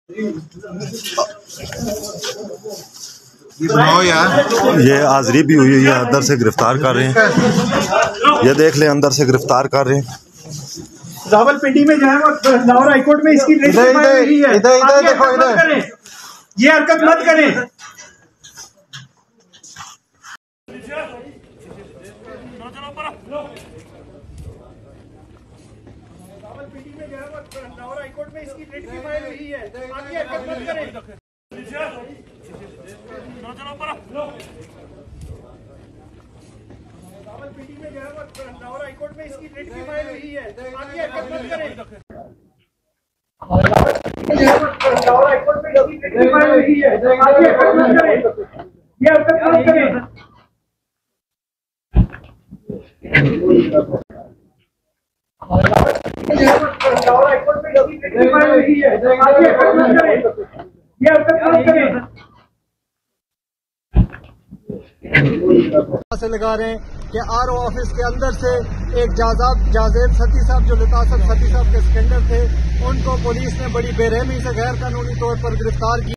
ये हाजिरी भी हुई है, अंदर से गिरफ्तार कर रहे हैं। ये देख लें, अंदर से गिरफ्तार कर रहे हैं। रावलपिंडी में जो है वो लाहौर हाईकोर्ट में इसकी लिस्ट है। ये हरकत मत करें। रावलपिंडी में जो है वो लाहौर हाईकोर्ट में इसकी लिस्ट की फाइल हुई है। आगे हरकत मत करें। रावलपिंडी में जो है वो लाहौर हाईकोर्ट में इसकी लिस्ट की फाइल हुई है। आगे हरकत मत करें। लाहौर हाईकोर्ट में इसकी लिस्ट की फाइल हुई है। आगे हरकत मत करें। ये हरकत मत करें। लाहौर हाईकोर्ट में इसकी लिस्ट की फाइल हुई है। आगे हरकत मत करें। ये हरकत मत करें। से लगा रहे हैं कि आरओ ऑफिस के अंदर से एक जाजेब सती साहब, जो लितासत सती साहब के सिकंदर थे, उनको पुलिस ने बड़ी बेरहमी से गैर कानूनी तौर पर गिरफ्तार किया।